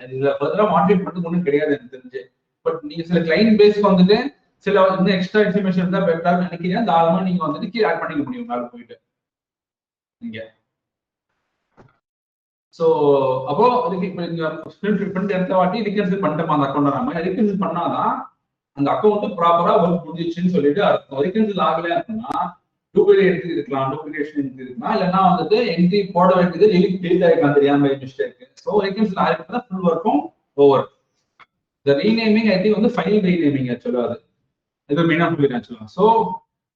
இதுல பதிலாக மாடிஃபை பண்ணது ஒன்றும் கிடையாது எனக்கு தெரிஞ்சு. பட் நீங்க சில கிளைண்ட் பேஸ்க்கு வந்துட்டு சில இன்னும் எக்ஸ்ட்ரா இன்ஃபர்மேஷன் தான் பெட்டராக நினைக்கிறீங்க, தாராளமா நீங்க வந்துட்டு கீழே ஆட் பண்ணிக்க முடியும் மேல போயிட்டு இங்க. ஸோ அப்போ அதுக்கு இப்போ நீங்க பண்ணிட்டு எடுத்த வாட்டி ரீகன்சில் பண்ணிட்டோம் அந்த அக்கௌண்ட், நம்ம ரீகன்சில் பண்ணாதான் அந்த அக்கௌண்ட் ப்ராப்பரா ஒர்க் முடிஞ்சிச்சுன்னு சொல்லிட்டு அர்த்தம். ரீகன்சில் ஆகல அப்படின்னா டூப்ளிகேட் என்ட்ரி இருக்கலாம், டூப்ளிகேஷன் என்ட்ரி இருக்கலாம், இல்லைன்னா வந்துட்டு என்ட்ரி போட வேண்டியது டெலிட் ஆகிக்கலாம் தெரியாம மிஸ்டேக். ஸோ ரீகன்சில் ஆகிருந்தா ஃபுல் ஒர்க்கும் ஓவர். இந்த ரீநேமிங் ஐ திங்க் வந்து ஃபைல் ரீநேமிங் ஆக்சுவலா அது இது மெயினாக சொல்லிடுறேன் ஆக்சுவலா. ஸோ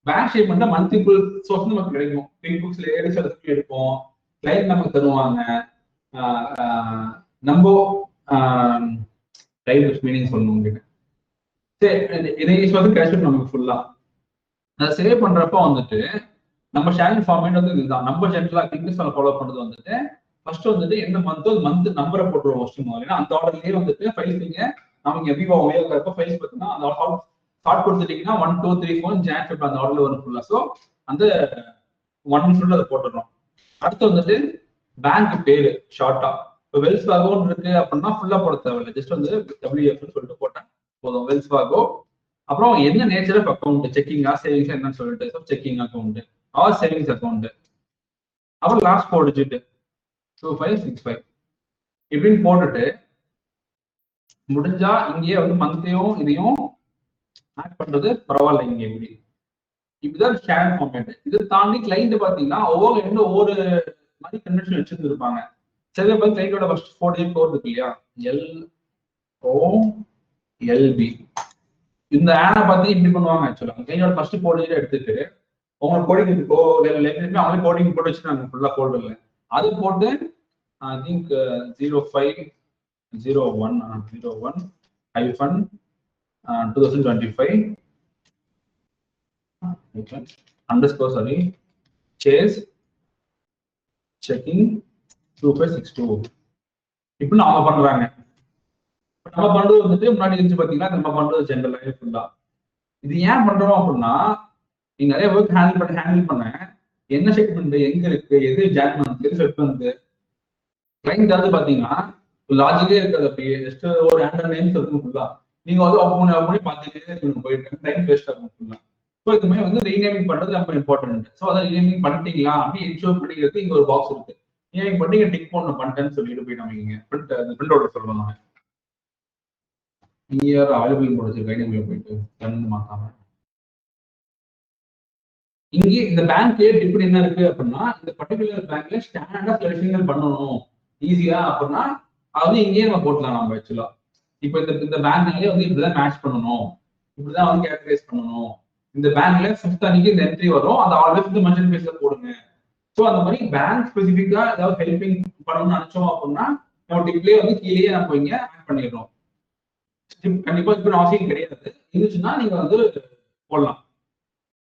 பேங்க் ஸ்டேட்மெண்ட்டை மல்டிபிள் சோர்ஸ் நமக்கு கிடைக்கும். பிக் புக்ஸ்ல ஏடி சர்டிஃபிகேட் எடுப்போம், கிளைண்ட் நமக்கு தருவாங்க, நம்ம டைப் மீனிங் சொல்லணும் உங்களுக்கு. சரி இதை வந்து கேஷ் நமக்கு ஃபுல்லா அதை சேவ் பண்றப்ப வந்துட்டு நம்ம ஷேரிங் ஃபார்மேட் வந்து இதுதான். நம்ம ஜென்ரலா இங்கிலீஷ் ஃபாலோ பண்றது வந்துட்டு ஃபர்ஸ்ட் வந்துட்டு எந்த மந்த் நம்பரை போட்டுருவோம் ஃபர்ஸ்ட் முதல்ல. அந்த ஆர்டர்லயே வந்துட்டு ஃபைல்ஸ் நீங்க நமக்கு விவோ உபயோகிக்கிறப்ப ஃபைல்ஸ் பார்த்தீங்கன்னா அந்த ஷார்ட் கொடுத்துட்டீங்கன்னா 1 2 3 4 ஜான் ஃபெப் அந்த ஆர்டர்ல வரும் ஃபுல்லா. ஸோ அந்த 1 ஃபுல்லா அதை போட்டுடுறோம். அடுத்து வந்துட்டு பேங்க் பேரு ஷார்ட்டா இப்போ வெல்ஸ் ஃபார்கோ இருக்கு அப்படின்னா ஃபுல்லா போட தேவையில்லை, ஜஸ்ட் வந்து WF சொல்லிட்டு போட்டேன் போதும், வெல்ஸ் ஃபார்கோ. அப்புறம் என்ன நேச்சர் ஆஃப் அக்கௌண்ட், செக்கிங்கா சேவிங்ஸ் என்னன்னு சொல்லிட்டு checking account R savings account. அப்புறம் லாஸ்ட் 4 டிஜிட் 2565 இப்படின்னு போட்டுட்டு முடிஞ்சா இங்கேயே வந்து மந்த்தையும் இதையும் ஆட் பண்றது பரவாயில்ல. இங்க இப்படிதான் ஷேர் ஃபார்மேட். இதை தாண்டி கிளைண்ட் பாத்தீங்கன்னா ஒவ்வொரு மாதிரி கன்வென்ஷன் வச்சிருந்துருப்பாங்க. சில பேர் கிளைண்டோட ஃபர்ஸ்ட் 4 டிஜிட் கோட் இருக்கு இல்லையா, LOLB. இந்த ஆனை பார்த்து இப்படி பண்ணுவாங்க ஆக்சுவலா. கிளைண்டோட ஃபர்ஸ்ட் 4 டிஜிட் எடுத்துட்டு அவங்க கோடிங் அவங்களே கோடிங் போட்டு வச்சுருக்காங்க ஃபுல்லா ஃபோல்டர்ல. அது போட்டு I think 0501 -2025 underscore sorry chase checking 2562 இப்படின்னு அவங்க பண்றாங்க. நம்ம பண்றது வந்துட்டு முன்னாடி இருந்துச்சு பாத்தீங்கன்னா நம்ம பண்றது ஜென்ரல் ஃபுல்லா. இது ஏன் பண்றோம் அப்படின்னா நீங்க நிறைய ஒர்க் ஹேண்டில் பண்ண என்ன செக்மெண்ட் எங்க இருக்கு, எது ஜாக்மெண்ட், எது செக்மெண்ட் கிளைண்ட் வந்து பாத்தீங்கன்னா லாஜிக்கே இருக்காது. அப்படியே ஜஸ்ட் ஒரு ஹேண்டல் நேம்ஸ் இருக்கும் ஃபுல்லா. நீங்க வந்து ஆஃப் பண்ணி பார்த்துட்டு போயிட்டு டைம் வேஸ்ட் ஆகும் ஃபுல்லா. ஸோ இதுமே வந்து ரீநேமிங் பண்றது ரொம்ப இம்பார்ட்டன்ட். ஸோ அதை ரீநேமிங் பண்ணிட்டீங்களா அப்படின்னு இன்ஷூர் பண்ணிக்கிறது இங்க ஒரு பாக்ஸ் இருக்கு. ரீநேமிங் பண்ணி டிக் பண்ண பண்ணிட்டேன்னு சொல்லிட்டு போய் நம்ம பிரிண்ட் அவுட் சொல்லலாம். இயர் அவைலபிள் முடிச்சிருக்கேன் நீங்க போயிட்டு கண்ணு மாத்தாம. இங்கே இந்த பேங்க் இப்படி என்ன இருக்கு அப்படின்னா இந்த பர்டிகுலர் பேங்க்ல ஸ்டாண்டர்டா சில விஷயங்கள் பண்ணணும் ஈஸியா அப்படின்னா அது இங்கேயே நம்ம போட்டலாம். நம்ம ஆக்சுவலா இப்போ இந்த பேங்க்னாலே வந்து இப்படிதான் மேட்ச் பண்ணணும், இப்படிதான் வந்து கேட்டகரைஸ் பண்ணணும். இந்த பேங்க்ல ஃபிஃப்த் அன்னைக்கு இந்த என்ட்ரி வரும், அந்த ஆல்வேஸ் வந்து மென்ஷன் பேஸ்ல போடுங்க. ஸோ அந்த மாதிரி பேங்க் ஸ்பெசிஃபிக்கா ஏதாவது ஹெல்பிங் பண்ணணும்னு நினைச்சோம் அப்படின்னா நம்ம டிப்லேயே வந்து கீழே நம்ம இங்க ஆட் பண்ணிடுறோம். கண்டிப்பா இப்போ அவசியம் கிடையாது, இருந்துச்சுன்னா நீங்க வந்து போடலாம்.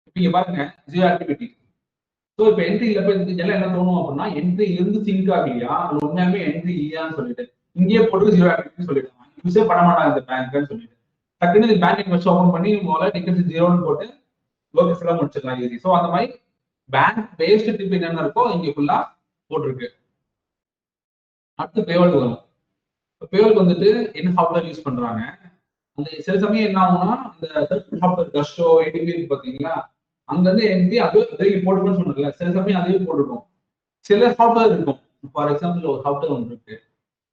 இப்ப இங்க பாருங்க ஜீரோ ஆக்டிவிட்டி. ஸோ இப்போ என்ட்ரியில போய் எல்லாம் என்ன தோணும் அப்படின்னா என்ட்ரி இருந்து சிங்க் ஆகலையா அது உண்மையாலுமே என்ட்ரி இல்லையான்னு சொல்லிட்டு இங்கேயே போட்டு ஜீரோ ஆக்டிவிட்டி சொல்லிடுவாங்க. யூஸே பண்ண மாட்டாங்க இந்த பேங்க்னு சொல்லிட்டு டக்குன்னு பேங்க் வச்சு ஓப்பன் பண்ணி முதல்ல டிக்கெட் ஜீரோன்னு போட்டு ஒர்க் எல்லாம் முடிச்சிடலாம் ஈஸி. ஸோ அந்த மாதிரி பேங்க் பேஸ்ட் டிப் என்னென்ன இருக்கோ இங்க ஃபுல்லா போட்டிருக்கு. அடுத்து பேவல் வரும். பேவலுக்கு வந்துட்டு என்ன சாஃப்ட்வேர் யூஸ் பண்றாங்க, அந்த சில சமயம் என்ன ஆகும்னா இந்த சாஃப்ட்வேர் கஸ்டோ ஏடிபி பாத்தீங்களா அங்க இருந்து என்ட்ரி அதே போட்டுக்கணும்னு சொன்னல, சில சமயம் அதே போட்டுருக்கும். சில சாஃப்ட்வேர் இருக்கும். ஃபார் எக்ஸாம்பிள் ஒரு சாஃப்ட்வேர் ஒன்று இருக்கு,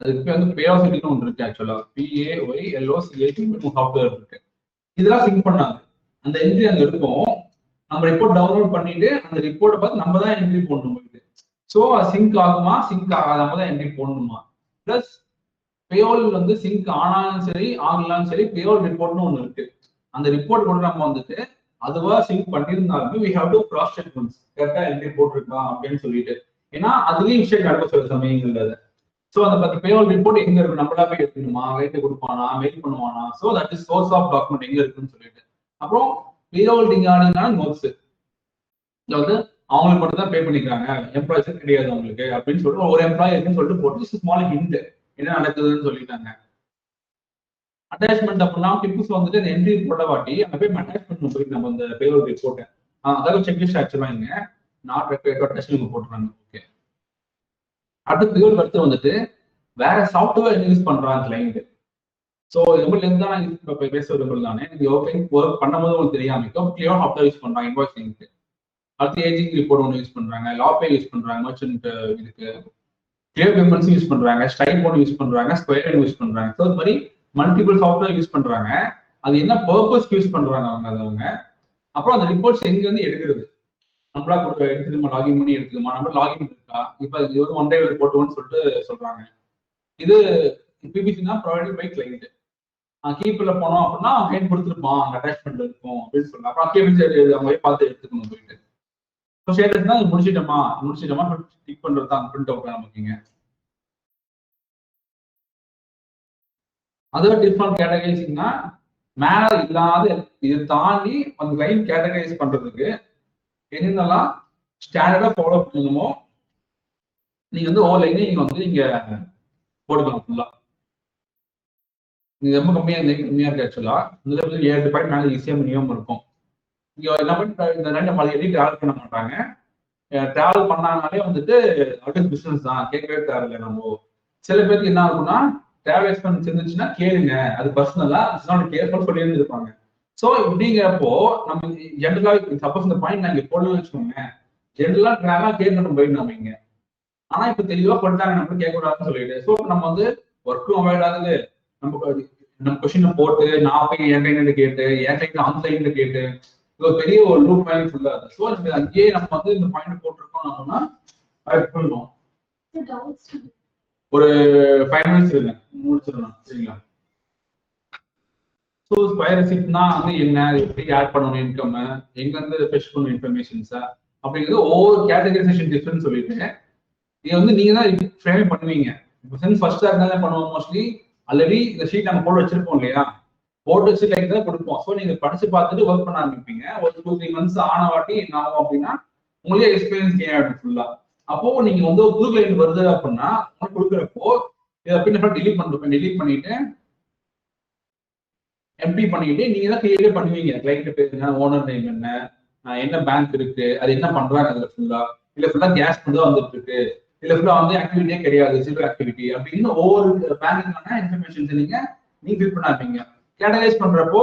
அதுக்கு வந்து பேயோசிட்டின்னு ஒன்று இருக்கு. ஆக்சுவலா PAYLOCAT சாஃப்ட்வேர் இருக்கு. இதெல்லாம் சிங்க் பண்ணாது. அந்த என்ட்ரி அங்க இருக்கும், நம்ம ரிப்போர்ட் டவுன்லோட் பண்ணிட்டு அந்த ரிப்போர்ட்டை பார்த்து நம்ம தான் என்ட்ரி போடணும் போயிட்டு. ஸோ சிங்க் ஆகுமா சிங்க் ஆகாத நம்ம தான் என்ட்ரி போடணுமா. பிளஸ் பேயோல் வந்து சிங்க் ஆனாலும் சரி ஆகலாலும் சரி பேயோல் ரிப்போர்ட்னு ஒன்று இருக்கு. அந்த ரிப்போர்ட் கூட நம்ம வந்துட்டு அதுவா சிங்க் பண்ணியிருந்தாலுமே we have to cross check once கரெக்டா என்ட்ரி போட்டிருக்கா அப்படின்னு சொல்லிட்டு. ஏன்னா அதுலயும் விஷயம் நடக்கும் சில சமயங்கள்ல. ஸோ அந்த பத்தி பேயோல் ரிப்போர்ட் எங்க இருக்கு, நம்மளா போய் எடுக்கணுமா, ரைட்டு கொடுப்பானா, மெயில் பண்ணுவானா, so that is source of document எங்க இருக்குன்னு சொல்லிட்டு. அப்புறம் பேயோல் டிங்கான நோட்ஸ் வந்து அவங்களுக்கு மட்டும் தான் பே பண்ணிக்கிறாங்க, எம்ப்ளாயிஸ் கிடையாது அவங்களுக்கு அப்படின்னு சொல்லிட்டு ஒரு எம்ப்ளாயி இருக்குன்னு சொல்லிட்டு போட்டு ஸ்மால் ஹிண்ட் என்ன நடக்குதுன்னு சொல்லிட்டாங்க. அட்டாச்மெண்ட் அப்படின்னா டிப்ஸ் வந்துட்டு இந்த என்ட்ரி போட்ட வாட்டி அங்க போய் அட்டாச்மெண்ட் போயிட்டு நம்ம இந்த பேரோல் ரிப்போர்ட் அதாவது செக்லிஸ்ட் ஆக்சுவலா இங்க நாட் ரெக்வயர்ட் டெஸ்ட் போட்டுறாங்க. ஓகே, அடுத்து பேரோல் அடுத்து வந்துட்டு வேற சாஃப்ட்வேர் யூஸ் பண்றாங்க கிளைண்ட். ஸோ ரொம்ப லென்த் தான் இப்போ பேச விரும்புறது தானே. நீங்க ஒர்க் பண்ணும்போது உங்களுக்கு தெரியாம கிளியர் சாஃப்ட்வேர் யூஸ் பண்றாங்க இன்வாய்சிங்க்கு. அடுத்து ஏஜிங் ரிப்போர்ட் ஒன்று யூஸ் பண்றாங்க, லாபே யூஸ் பண்றாங்க, மர்ச்சன்ட் இதுக்கு கிளியர் பேமெண்ட்ஸ் யூஸ் பண்றாங்க, ஸ்டைல் போர்டு யூஸ் பண்றாங்க, ஸ்கொயர் யூஸ் பண்றாங்க. ஸோ இது மாதிரி மல்டிபிள் சாஃப்ட்வேர் யூஸ் பண்றாங்க. அது என்ன பர்பஸ் யூஸ் பண்றாங்க அவங்க. அப்புறம் அந்த ரிப்போர்ட்ஸ் எங்க இருந்து எடுக்கிறது, நம்மளா எடுத்துக்கமா லாகின் பண்ணி எடுத்துக்கமா, நம்ம லாகின் இருக்கா, இப்ப இது வந்து ஒன் டே ரிப்போர்ட்னு சொல்லிட்டு சொல்றாங்க. இது பிபிசினா ப்ரொவைடட் பை கிளைண்ட். கீப்ல போனோம் அப்படின்னா கிளைண்ட் கொடுத்துருப்பான் அங்க அட்டாச்மெண்ட் இருக்கும் அப்படின்னு சொல்றாங்க. அப்புறம் கேபிள் அவங்க பார்த்து எடுத்துக்கணும் போயிட்டு. ஸோ ஸ்டேட்டஸ்னா முடிச்சிட்டோமா டிக் பண்றது தான் பிரிண்ட் அவுட் நமக்குங்க. அதே டிஃபரெண்ட் கேட்டகரைசிங்னா மேல இல்லாத இதை தாண்டி அந்த லைன் கேட்டகரைஸ் பண்றதுக்கு என்னென்னலாம் ஸ்டாண்டர்டா ஃபாலோ பண்ணணுமோ நீங்க வந்து ஓவர் லைனே நீங்க வந்து இங்க போட்டுக்கலாம் ஃபுல்லா. நீங்க ரொம்ப கம்மியா இருக்கு ஆக்சுவலா. இதுல வந்து 7 பாயிண்ட் மேல ஈஸியா மினிமம் இருக்கும். இங்க என்ன பண்ணி இந்த ரெண்டு மலை எடி டிராவல் பண்ண மாட்டாங்க. டிராவல் பண்ணாங்கனாலே வந்துட்டு ஆல்வேஸ் பிசினஸ் தான், கேட்கவே தேவையில்லை. நம்ம சில பேருக்கு என்ன ஆகும்னா டிராவல் எக்ஸ்பென்ஸ் இருந்துச்சுன்னா கேளுங்க, அது பர்சனலா கேர்ஃபுல் சொல்லி இருந்திருப்பாங்க. ஸோ இப்படிங்கிறப்போ நம்ம ஜென்ரலா சப்போஸ் இந்த பாயிண்ட் நான் இங்க போடணும்னு வச்சுக்கோங்க, ஜென்ரலா டிராவலா கேட்கணும் போயிட்டு நம்ம இங்க. ஆனா இப்ப தெளிவா பண்ணிட்டாங்க நம்ம கேட்கக்கூடாதுன்னு சொல்லிட்டு. ஸோ நம்ம வந்து ஒர்க்கும் அவாய்ட் ஆகுது, நம்ம கொஸ்டினை போட்டு நான் போய் என் கைண்ட கேட்டு என் கைண்ட அந்த லைன்ல கேட்டு இது பெரிய ஒரு லூப் பாயிண்ட் ஃபுல்லா இருக்கு. ஸோ அங்கேயே நம்ம வந்து இந்த பாயிண்ட் போட்டிருக்கோம் அப்படின்னா பண்ணுவோம். ஒரு 5 மினிட்ஸ் இருங்க முடிச்சிடலாம் சரிங்களா. ஸோ ஸ்கொயர் ரெசிப்ட்னா வந்து என்ன, எப்படி ஆட் பண்ணணும், இன்கம் எங்க இருந்து ஃபெச் பண்ணணும் இன்ஃபர்மேஷன்ஸா அப்படிங்கிறது ஒவ்வொரு கேட்டகரைசேஷன் டிஃபரன்ஸ் சொல்லிட்டு இது வந்து நீங்க தான் ஃப்ரேம் பண்ணுவீங்க. இப்போ சென்ஸ் ஃபர்ஸ்டா இருந்தாலும் பண்ணுவோம் மோஸ்ட்லி. ஆல்ரெடி இந்த ஷீட் நம்ம போட்டு வச்சிருப்போம் இல்லையா, போட்டு வச்சு லைக் தான் கொடுப்போம். ஸோ நீங்க படிச்சு பார்த்துட்டு ஒர்க் பண்ண ஆரம்பிப்பீங்க. ஒரு 2-3 months ஆன வாட்டி என்ன ஆகும் அப்படின்னா உங்களுக்கே எக்ஸ்பீரியன்ஸ் கெயின் ஆகிடும் ஃபுல்லா. அப்போ நீங்க வந்து ஒரு புது கிளைண்ட் வருது அப்படின்னா கொடுக்குறப்போ இதை பின்ன டிலீட் பண்ணிட்டு எம்டி பண்ணிட்டு நீங்க தான் கிளியரே பண்ணுவீங்க. கிளைண்ட் பேர் என்ன, ஓனர் நேம் என்ன பேங்க் இருக்கு, அது என்ன பண்றாங்க அதுல ஃபுல்லா, இல்ல ஃபுல்லா கேஸ் மட்டும் தான் வந்துட்டு இருக்கு, இல்ல ஃபுல்லா வந்து ஆக்டிவிட்டியே கிடையாது, ஜீரோ ஆக்டிவிட்டி அப்படின்னு ஒவ்வொரு பேங்க்குக்கான இன்ஃபர்மேஷன்ஸ் நீங்க ஃபில் பண்ணாதீங்க. கேட்டகைஸ் பண்றப்போ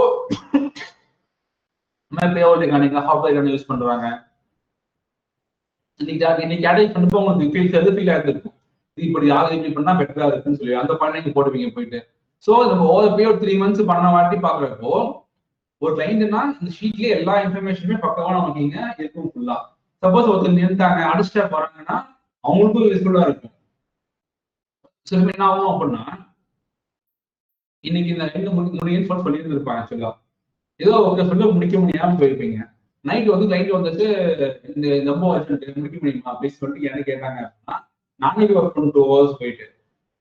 ஹாஃப் யூஸ் பண்றாங்க. இன்னைக்கு கேட்டகைஸ் பண்றப்போ உங்களுக்கு ஃபீல் ஆயிருக்கும், இப்படி யாரும் இப்படி பண்ணா பெட்டரா இருக்குன்னு சொல்லி அந்த பாயிண்ட் நீங்க போடுவீங்க போயிட்டு. ஸோ நம்ம ஓவர் பீரியட் 3 months பண்ண வாட்டி பாக்குறப்போ ஒரு கிளைண்ட்னா இந்த ஷீட்லயே எல்லா இன்ஃபர்மேஷனுமே பக்கவா நமக்கு இங்க இருக்கும் ஃபுல்லா. சப்போஸ் ஒருத்தர் நின்றுட்டாங்க அடுத்த போறாங்கன்னா அவங்களுக்கும் யூஸ்ஃபுல்லா இருக்கும். சில என்ன ஆகும் அப்படின்னா இன்னைக்கு இந்த 2 முடியும்னு சொல்லிட்டு இருப்பாங்க. ஆக்சுவலா ஏதோ ஒரு சொல்ல முடிக்க முடியாம போயிருப்பீங்க. நைட் வந்து கிளைண்ட் வந்துட்டு இந்த ரொம்ப முடிக்க முடியுமா அப்படின்னு சொல்லிட்டு என்ன கேட்டாங்க அப்படின்னா நாளைக்கு ஒர்க் பண்ண 2 hours போயிட்டு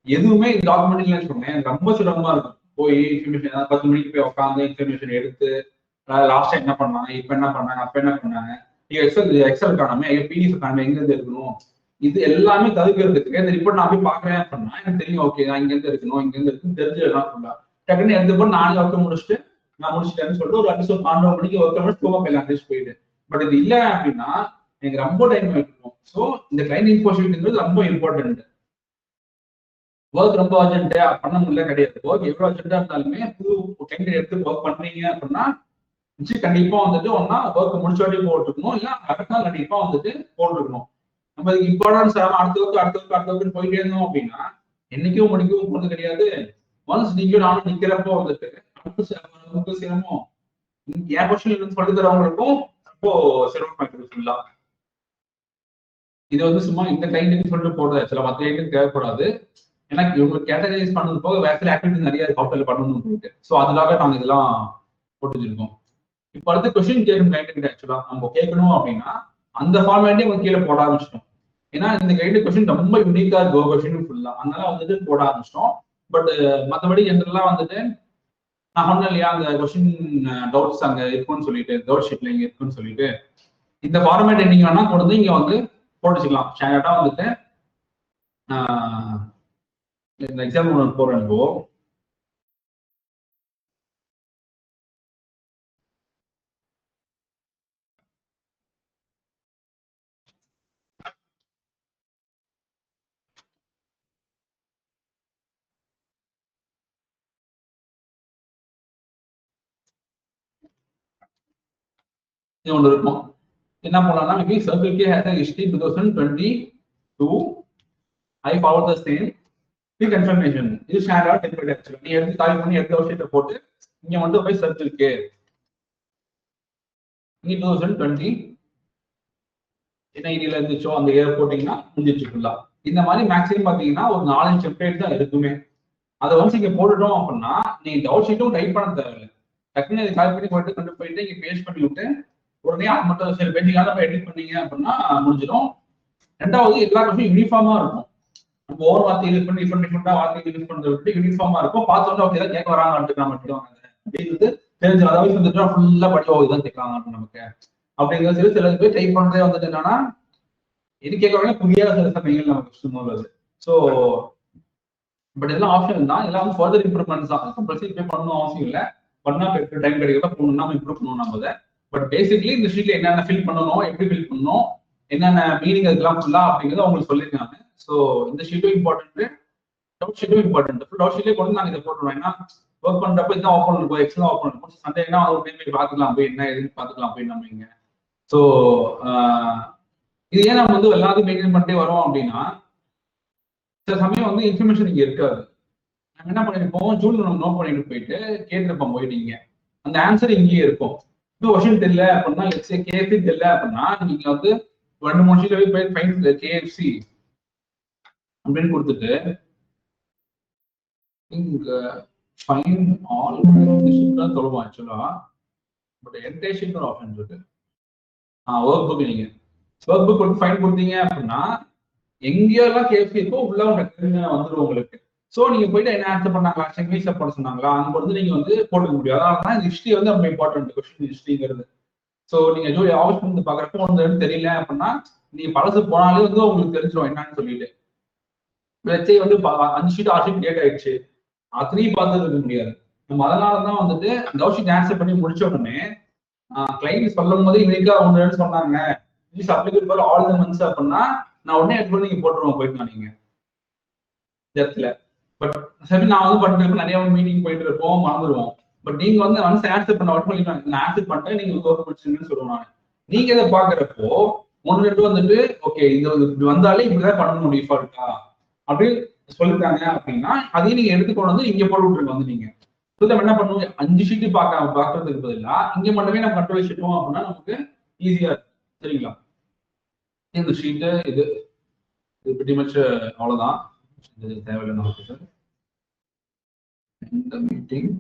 எதுவுமே டாக்குமெண்ட் இல்லைன்னு சொன்னேன். ரொம்ப சிரமமா இருக்கும். போய் இன்ஃபர்மேஷன் 10 மணிக்கு போய் உட்காந்து இன்ஃபர்மேஷன் எடுத்து லாஸ்டா என்ன பண்ணாங்க, இப்ப என்ன பண்ணாங்க, அப்ப என்ன பண்ணாங்க, எக்ஸல் காணாம பிடிஎஃப் காணாம எங்க இருந்து இருக்கணும், இது எல்லாமே தவிர்க்கிறதுக்கு இந்த ரிப்போர்ட் நான் போய் பாக்குறேன் அப்படின்னா எனக்கு தெரியும். ஓகே நான் இங்க இருந்து இருக்கணும், இங்க இருந்து இருக்குன்னு தெரிஞ்சதெல்லாம் ஃபுல்லா டக்குன்னு எடுத்து போய் நானே ஒர்க்க முடிச்சுட்டு நான் முடிச்சிட்டேன்னு சொல்லிட்டு ஒரு அட்லீஸ்ட் 12 மணிக்கு ஒர்க்க முடிச்சு தூங்க போயிடலாம் அட்லீஸ்ட் போயிட்டு. பட் இது இல்லை அப்படின்னா எனக்கு ரொம்ப டைம் எடுக்கும். ஸோ இந்த கிளைண்ட் இன்ஃபோர்மேஷன் ரொம்ப இம்பார்ட்டன்ட். ஒர்க் ரொம்ப அர்ஜென்ட் பண்ண முடியல கிடையாது. ஒர்க் எவ்வளவு அர்ஜென்டா இருந்தாலுமே கிளைண்ட் எடுத்து ஒர்க் பண்றீங்க அப்படின்னா கண்டிப்பா வந்துட்டு ஒன்னா ஒர்க் முடிச்சாட்டி போட்டுருக்கணும், இல்ல அடுத்த நாள் கண்டிப்பா வந்துட்டு போட்டுருக்கணும். நம்ம இதுக்கு இம்பார்ட்டன்ஸ் அடுத்த போயிட்டே இருந்தோம் அப்படின்னா என்னைக்கும் முடிக்கவும் போறது கிடையாது. ஒன்ஸ் நீங்க நானும் நிக்கிறப்போ வந்துட்டு சிரமம் என் கொஸ்டின் சொல்லி தரவங்களுக்கும் ரொம்ப சிரமம் ஃபுல்லா. இது வந்து சும்மா இந்த கிளைண்ட்டுக்கு சொல்லிட்டு போடுறது, சில மற்ற கிளைண்ட்டுக்கு தேவைப்படாது. ஏன்னா இவங்களுக்கு கேட்டகரைஸ் பண்ணது போக வேற சில ஆக்டிவிட்டி நிறைய ஹோட்டல் பண்ணணும்னு சொல்லிட்டு ஸோ அதுக்காக நாங்க இதெல்லாம் போட்டு வச்சிருக்கோம். இப்போ அடுத்து கொஸ்டின் கேட்கும் கிளைண்ட் ஆக்சுவலா நம்ம கேட்கணும் அப்படின்னா அந்த ஃபார்மேட்டே அவங்க கீழே போட ஆரம்பிச்சிட்டோம். ஏன்னா இந்த கிளைண்ட் கொஸ்டின் ரொம்ப யூனிக்கா இருக்கும் கொஸ்டின் ஃபுல்லா, அதனால வந்துட்டு போட ஆரம்பிச்சிட்டோம். பட் மற்றபடி ஜென்ரலா வந்துட்டு நான் சொன்னேன் இல்லையா அந்த கொஸ்டின் டவுட்ஸ் அங்க இருக்குன்னு சொல்லிட்டு டவுட் ஷீட்ல இங்க இருக்குன்னு சொல்லிட்டு இந்த ஃபார்மேட் நீங்க வேணா கொண்டு இங்க வந்து போட்டுச்சுக்கலாம். ஸ்டாண்டர்டா வந்துட்டு இந்த எக்ஸாம்பிள் ஒன்று போறேன். இப்போ இது ஒன்று இருக்கும். என்ன பண்ணலாம்னா maybe circle K has history 2022 I forward the same confirmation. இது ஸ்டாண்டர்ட் டெம்ப்ளேட் ஆக்சுவலா நீ எடுத்து கால் பண்ணி எடுத்த விஷயத்தை போட்டு இங்க வந்து போய் சர்க்கிள் கே 2020 என்ன ஐடியில இருந்துச்சோ அந்த இயர் போட்டீங்கன்னா முடிஞ்சிச்சு ஃபுல்லா. இந்த மாதிரி மேக்ஸிமம் பாத்தீங்கன்னா ஒரு 4-5 டெம்ப்ளேட் தான் இருக்குமே. அதை வந்து இங்க போட்டுட்டோம் அப்படின்னா நீங்க டவுட் ஷீட்டும் டைப் பண்ண தேவையில்லை. டக்குன்னு கால் பண்ணி போயிட்டு கொண்டு போயிட்டு இங்க பேஸ்ட் பண்ணி விட்டு உடனே அது மட்டும் சரி பேசிக்காக எடிட் பண்ணீங்க அப்படின்னா முடிஞ்சிடும். ரெண்டாவது எல்லா கொஸ்டின் யூனிஃபார்மா இருக்கும். நம்ம ஓவர் வார்த்தை யூஸ் பண்ணி டிஃபரெண்ட் வார்த்தை யூஸ் பண்றதை விட்டு யூனிஃபார்மா இருக்கும். பார்த்தோன்னா அவங்க ஏதாவது கேட்க வராங்கன்ட்டு நம்ம அப்படின்னு தெரிஞ்சு அதாவது வந்துட்டு ஃபுல்லா படிக்க இதான் கேட்கறாங்க நமக்கு அப்படிங்கிறது சொல்லி சில பேர் டைப் பண்றதே வந்துட்டு என்னன்னா இது கேட்கறவங்க புரியாத சில சமயங்கள் நமக்கு சும்மாது. ஸோ பட் இதெல்லாம் ஆப்ஷன் தான், எல்லாம் வந்து ஃபர்தர் இம்ப்ரூவ்மெண்ட்ஸ் தான். கம்பல்சரி பே பண்ணணும் அவசியம் இல்லை. பண்ணா டைம் கிடைக்கிறத போகணும்னா இம்ப்ரூவ் பண்ணணும் நம்ம அதை. பட் பேசிக்லி இந்த ஷீட்ல என்னென்ன ஃபில் பண்ணணும், எப்படி ஃபில் பண்ணணும், என்னென்ன மீனிங் அதுக்கெல்லாம் ஃபுல்லா அப்படிங்கிறத அவங்களுக்கு சொல்லியிருக்காங்க. ஸோ இந்த ஷீட்டும் இம்பார்ட்டன்ட், டவுட் ஷீட்டும் இம்பார்ட்டன்ட். டவுட் ஷீட்லேயே கொண்டு நாங்கள் இதை போட்டுருவோம். ஏன்னா ஒர்க் பண்றப்ப இதான் ஓப்பன் இருக்கும், எக்ஸ்ட்ரா ஓப்பன் இருக்கும். சண்டேனா ஒரு போய் பார்த்துக்கலாம், போய் என்ன எதுன்னு பார்த்துக்கலாம் போய் நம்ம இங்க. ஸோ இது ஏன் நம்ம வந்து எல்லாத்தையும் மெயின்டைன் பண்ணிட்டே வரோம் அப்படின்னா சில சமயம் வந்து இன்ஃபர்மேஷன் இங்க இருக்காது. நம்ம என்ன பண்ணிருப்போம், ஜூன்ல நம்ம நோட் பண்ணிட்டு போயிட்டு கேட்டிருப்போம் போயிட்டீங்க, அந்த ஆன்சர் இங்கேயே இருக்கும். இப்போ கொஸ்டின் தெரியல அப்படின்னா கேஎஃப்சி தெரியல அப்படின்னா நீங்க வந்து 2-3 ஷீட் போய் ஃபைன் கேஎஃப்சி அப்படின்னு கொடுத்துட்டு இங்க ஃபைன் ஆல் ஷீட் தான் சொல்லுவோம் ஆக்சுவலா. பட் என்டையர் ஷீட் ஒரு ஆப்ஷன் இருக்கு. ஒர்க் புக் நீங்க ஒர்க் புக் கொடுத்து ஃபைன் கொடுத்தீங்க அப்படின்னா எங்கேயெல்லாம் கேஎஃப்சி இருக்கோ உள்ள வந்துடும் உங்களுக்கு. ஸோ நீங்க போயிட்டு என்ன ஆன்சர் பண்ணாங்களா, இங்கிலீஷ்ல போட சொன்னாங்களா, அங்க வந்து நீங்க வந்து போட்டுக்க முடியும். அதனாலதான் இந்த ஹிஸ்ட்ரி வந்து ரொம்ப இம்பார்ட்டன்ட், கொஸ்டின் ஹிஸ்ட்ரிங்கிறது. ஸோ நீங்க ஆகஸ்ட் வந்து பாக்குறப்போ வந்து தெரியல அப்படின்னா நீங்க பழசு போனாலே வந்து உங்களுக்கு தெரிஞ்சிடும் என்னன்னு சொல்லிட்டு. வச்சே வந்து 5 ஷீட் 6 ஷீட் டேட் ஆயிடுச்சு, அத்தனையும் பார்த்து இருக்க முடியாது. நம்ம அதனாலதான் வந்துட்டு அந்த ஷீட் ஆன்சர் பண்ணி முடிச்ச உடனே கிளைண்ட் சொல்லும் போது யூனிக்கா ஒன்று சொன்னாங்க, is applicable for all the months அப்படின்னா நான் உடனே எடுத்து நீங்க போட்டுருவோம் போயிட்டு நீங்க இடத்துல. பட் சரி நான் வந்து பண்ணிட்டு நிறைய மீட்டிங் போயிட்டு இருப்போம், மறந்துடுவோம். பட் நீங்க வந்து ஒன்ஸ் ஆன்சர் பண்ண உடனே நான் ஆன்சர் பண்ணிட்டேன், நீங்க ஒர்க் முடிச்சுங்கன்னு சொல்லுவாங்க. நீங்க இதை பாக்குறப்போ ஒன்னு வந்துட்டு ஓகே இது இப்படி வந்தாலே இப்படிதான் பண்ணணும் டிஃபால்ட்டா அப்படின்னு சொல்லிட்டாங்க அப்படின்னா அதையும் நீங்க எடுத்துக்கொண்டு வந்து இங்க போட்டு விட்டுருங்க. வந்து நீங்க நம்ம என்ன பண்ணுவோம், 5 ஷீட்டு பாக்குறதுக்கு பதிலா இங்க மட்டுமே நம்ம கண்ட்ரோல் வச்சுட்டோம் அப்படின்னா நமக்கு ஈஸியா இருக்கும். சரிங்களா? இந்த ஷீட்டு இது pretty much அவ்வளவுதான். இது தேவையில்லை நமக்கு. இந்த மீட்டிங்